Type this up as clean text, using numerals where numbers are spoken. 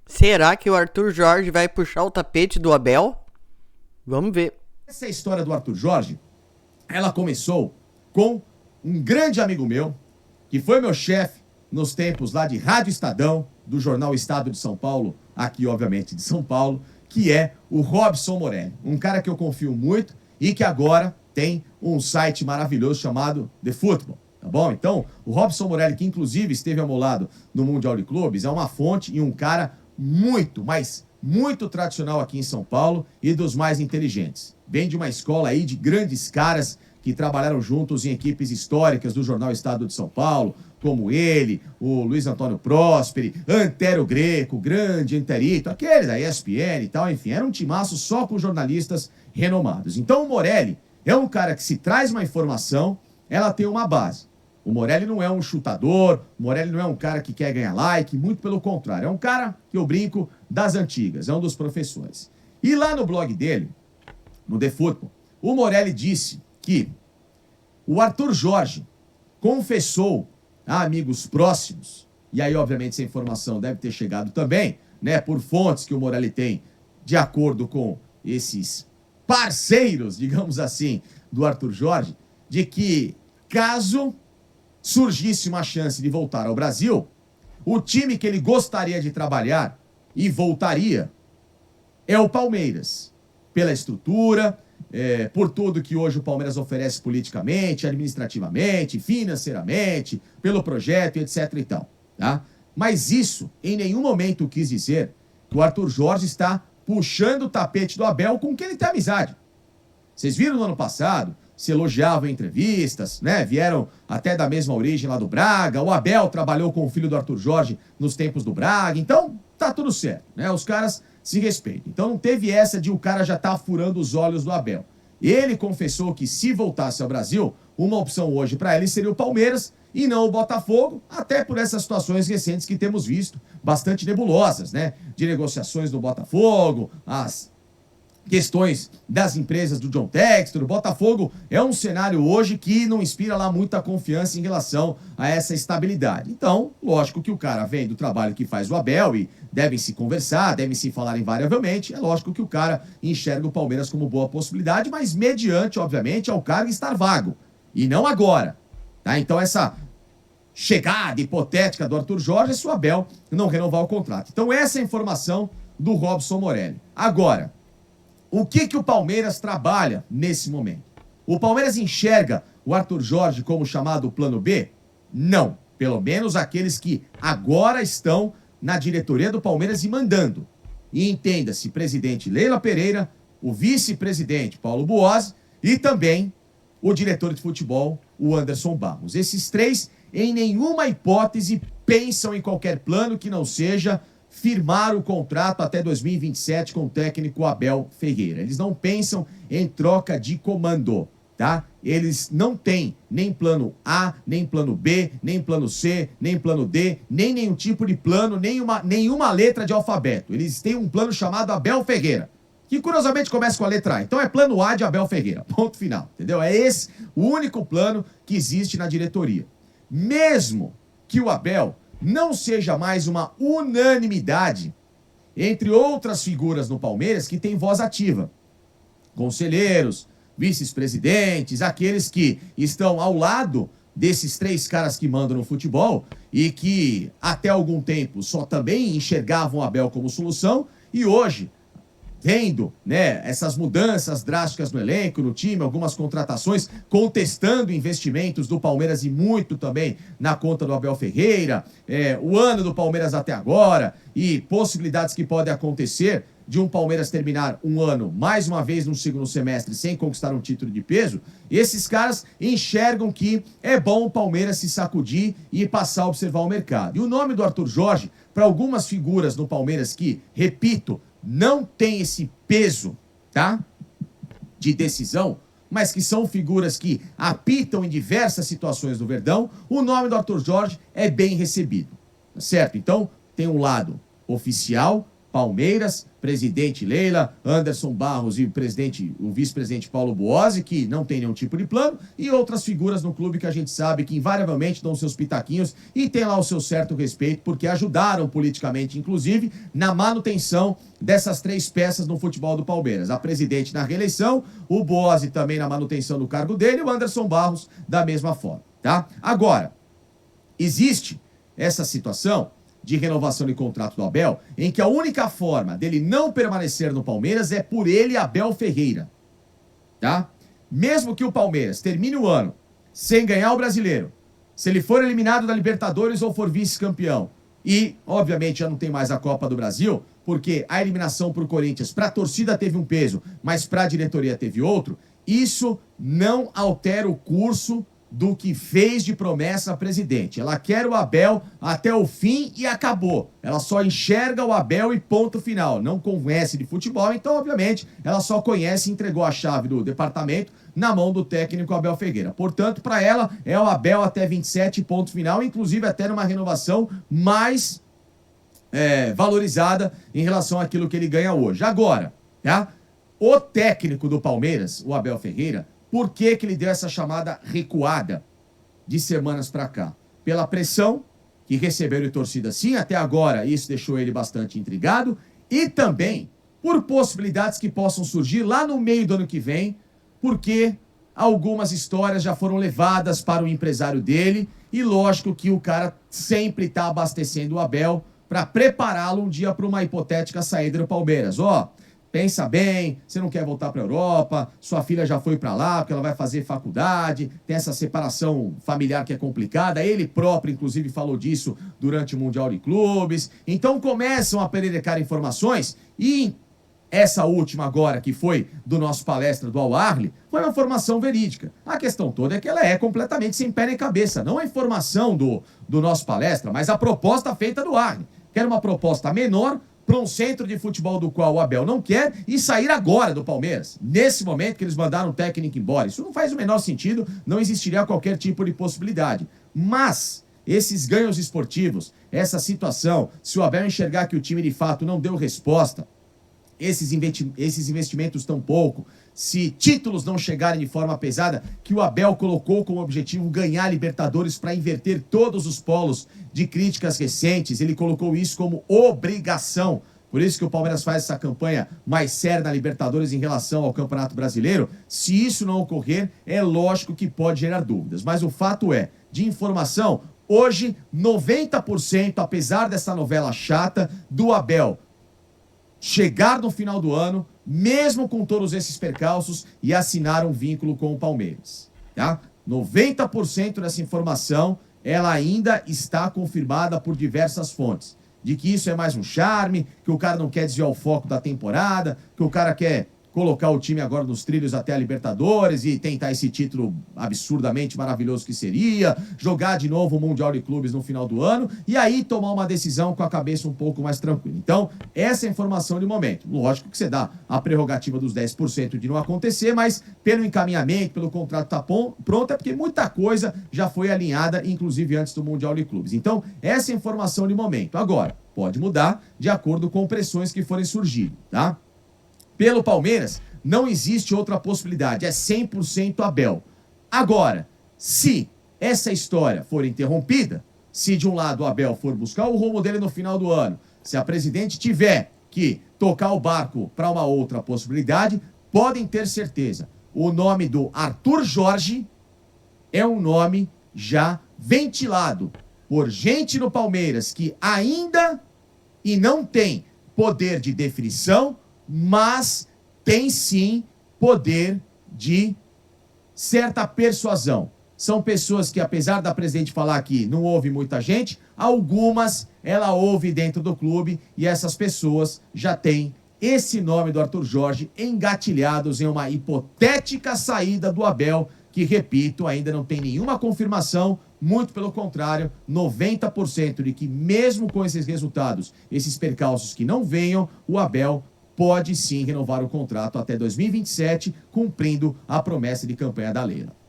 Será que o Arthur Jorge vai puxar o tapete do Abel? Vamos ver. Essa história do Arthur Jorge, ela começou com um grande amigo meu, que foi meu chefe nos tempos lá de Rádio Estadão, do jornal Estado de São Paulo, aqui obviamente de São Paulo, que é o Robson Morelli. Um cara que eu confio muito e que agora tem um site maravilhoso chamado The Football. Tá bom? Então, o Robson Morelli, que inclusive esteve ao meu lado no Mundial de Clubes, é uma fonte e um cara muito, mas muito tradicional aqui em São Paulo e dos mais inteligentes. Vem de uma escola aí de grandes caras que trabalharam juntos em equipes históricas do jornal Estado de São Paulo, como ele, o Luiz Antônio Prósperi, Antero Greco, grande Anterito, aquele da ESPN e tal, enfim, era um timaço só com jornalistas renomados. Então o Morelli é um cara que, se traz uma informação, ela tem uma base. O Morelli não é um chutador, o Morelli não é um cara que quer ganhar like, muito pelo contrário. É um cara, que eu brinco, das antigas, é um dos professores. E lá no blog dele, no The Football, o Morelli disse que o Arthur Jorge confessou a amigos próximos, e aí obviamente essa informação deve ter chegado também, né, por fontes que o Morelli tem, de acordo com esses parceiros, digamos assim, do Arthur Jorge, de que caso surgisse uma chance de voltar ao Brasil, o time que ele gostaria de trabalhar e voltaria é o Palmeiras. Pela estrutura, por tudo que hoje o Palmeiras oferece politicamente, administrativamente, financeiramente, pelo projeto, etc e tal. Tá? Mas isso, em nenhum momento quis dizer que o Arthur Jorge está puxando o tapete do Abel com quem ele tem amizade. Vocês viram no ano passado, se elogiavam em entrevistas, né? Vieram até da mesma origem lá do Braga. O Abel trabalhou com o filho do Arthur Jorge nos tempos do Braga. Então, tá tudo certo, né? Os caras se respeitam. Então não teve essa de o cara já tá furando os olhos do Abel. Ele confessou que, se voltasse ao Brasil, uma opção hoje para ele seria o Palmeiras e não o Botafogo, até por essas situações recentes que temos visto, bastante nebulosas, né? De negociações do Botafogo, as questões das empresas do John Textor. O Botafogo é um cenário hoje que não inspira lá muita confiança em relação a essa estabilidade. Então, lógico que o cara vem do trabalho que faz o Abel e devem se conversar, devem se falar invariavelmente. É lógico que o cara enxerga o Palmeiras como boa possibilidade, mas mediante, obviamente, ao cargo estar vago. E não agora. Tá? Então, essa chegada hipotética do Arthur Jorge é se o Abel não renovar o contrato. Então, essa é a informação do Robson Morelli. Agora, o que o Palmeiras trabalha nesse momento? O Palmeiras enxerga o Arthur Jorge como chamado plano B? Não. Pelo menos aqueles que agora estão na diretoria do Palmeiras e mandando. E entenda-se, presidente Leila Pereira, o vice-presidente Paulo Buozzi e também o diretor de futebol, o Anderson Barros. Esses três, em nenhuma hipótese, pensam em qualquer plano que não seja firmar o contrato até 2027 com o técnico Abel Ferreira. Eles não pensam em troca de comando, tá? Eles não têm nem plano A, nem plano B, nem plano C, nem plano D, nem nenhum tipo de plano, nenhuma letra de alfabeto. Eles têm um plano chamado Abel Ferreira, que curiosamente começa com a letra A. Então é plano A de Abel Ferreira, ponto final, entendeu? É esse o único plano que existe na diretoria. Mesmo que o Abel não seja mais uma unanimidade entre outras figuras no Palmeiras que têm voz ativa. Conselheiros, vice-presidentes, aqueles que estão ao lado desses três caras que mandam no futebol e que até algum tempo só também enxergavam o Abel como solução e hoje, vendo, né, essas mudanças drásticas no elenco, no time, algumas contratações, contestando investimentos do Palmeiras e muito também na conta do Abel Ferreira, o ano do Palmeiras até agora e possibilidades que podem acontecer de um Palmeiras terminar um ano, mais uma vez no segundo semestre, sem conquistar um título de peso, esses caras enxergam que é bom o Palmeiras se sacudir e passar a observar o mercado. E o nome do Arthur Jorge, para algumas figuras no Palmeiras que, repito, não tem esse peso, tá? De decisão, mas que são figuras que apitam em diversas situações do Verdão, o nome do Arthur Jorge é bem recebido, tá certo? Então, tem um lado oficial, Palmeiras, presidente Leila, Anderson Barros e o vice-presidente Paulo Boazzi, que não tem nenhum tipo de plano, e outras figuras no clube que a gente sabe que invariavelmente dão seus pitaquinhos e tem lá o seu certo respeito, porque ajudaram politicamente, inclusive, na manutenção dessas 3 peças no futebol do Palmeiras. A presidente na reeleição, o Boazzi também na manutenção do cargo dele, e o Anderson Barros da mesma forma, tá? Agora, existe essa situação de renovação de contrato do Abel, em que a única forma dele não permanecer no Palmeiras é por ele, Abel Ferreira, tá? Mesmo que o Palmeiras termine o ano sem ganhar o Brasileiro, se ele for eliminado da Libertadores ou for vice-campeão, e, obviamente, já não tem mais a Copa do Brasil, porque a eliminação para o Corinthians, para a torcida teve um peso, mas para a diretoria teve outro, isso não altera o curso do que fez de promessa a presidente. Ela quer o Abel até o fim e acabou. Ela só enxerga o Abel e ponto final. Não conhece de futebol, então, obviamente, ela só conhece e entregou a chave do departamento na mão do técnico Abel Ferreira. Portanto, para ela, é o Abel até 27, ponto final, inclusive até numa renovação mais valorizada em relação àquilo que ele ganha hoje. Agora, tá? O técnico do Palmeiras, o Abel Ferreira, por que ele deu essa chamada recuada de semanas para cá? Pela pressão que receberam de torcida, sim, até agora isso deixou ele bastante intrigado, e também por possibilidades que possam surgir lá no meio do ano que vem, porque algumas histórias já foram levadas para o empresário dele, e lógico que o cara sempre está abastecendo o Abel para prepará-lo um dia para uma hipotética saída do Palmeiras. Pensa bem, você não quer voltar para a Europa, sua filha já foi para lá porque ela vai fazer faculdade, tem essa separação familiar que é complicada, ele próprio, inclusive, falou disso durante o Mundial de Clubes. Então começam a pererecar informações e essa última agora, que foi do nosso palestra do Al Ahly, foi uma informação verídica. A questão toda é que ela é completamente sem pé nem cabeça, não a informação do nosso palestra, mas a proposta feita do Ahly, que era uma proposta menor, para um centro de futebol do qual o Abel não quer e sair agora do Palmeiras, nesse momento que eles mandaram o técnico embora. Isso não faz o menor sentido, não existiria qualquer tipo de possibilidade. Mas esses ganhos esportivos, essa situação, se o Abel enxergar que o time de fato não deu resposta, esses investimentos tão pouco, se títulos não chegarem de forma pesada, que o Abel colocou como objetivo ganhar a Libertadores para inverter todos os polos de críticas recentes, ele colocou isso como obrigação. Por isso que o Palmeiras faz essa campanha mais séria na Libertadores em relação ao Campeonato Brasileiro. Se isso não ocorrer, é lógico que pode gerar dúvidas. Mas o fato é, de informação, hoje 90%, apesar dessa novela chata, do Abel chegar no final do ano, mesmo com todos esses percalços, e assinar um vínculo com o Palmeiras, tá? 90% dessa informação, ela ainda está confirmada por diversas fontes, de que isso é mais um charme, que o cara não quer desviar o foco da temporada, que o cara quer colocar o time agora nos trilhos até a Libertadores e tentar esse título absurdamente maravilhoso que seria, jogar de novo o Mundial de Clubes no final do ano e aí tomar uma decisão com a cabeça um pouco mais tranquila. Então, essa é a informação de momento. Lógico que você dá a prerrogativa dos 10% de não acontecer, mas pelo encaminhamento, pelo contrato tá pronto, é porque muita coisa já foi alinhada, inclusive antes do Mundial de Clubes. Então, essa é a informação de momento. Agora, pode mudar de acordo com pressões que forem surgindo, tá? Pelo Palmeiras, não existe outra possibilidade, é 100% Abel. Agora, se essa história for interrompida, se de um lado o Abel for buscar o rumo dele no final do ano, se a presidente tiver que tocar o barco para uma outra possibilidade, podem ter certeza, o nome do Arthur Jorge é um nome já ventilado por gente no Palmeiras que ainda e não tem poder de definição, mas tem sim poder de certa persuasão. São pessoas que, apesar da presidente falar que não ouve muita gente, algumas ela ouve dentro do clube e essas pessoas já têm esse nome do Arthur Jorge engatilhados em uma hipotética saída do Abel, que, repito, ainda não tem nenhuma confirmação, muito pelo contrário, 90% de que mesmo com esses resultados, esses percalços que não venham, o Abel pode sim renovar o contrato até 2027, cumprindo a promessa de campanha da Leila.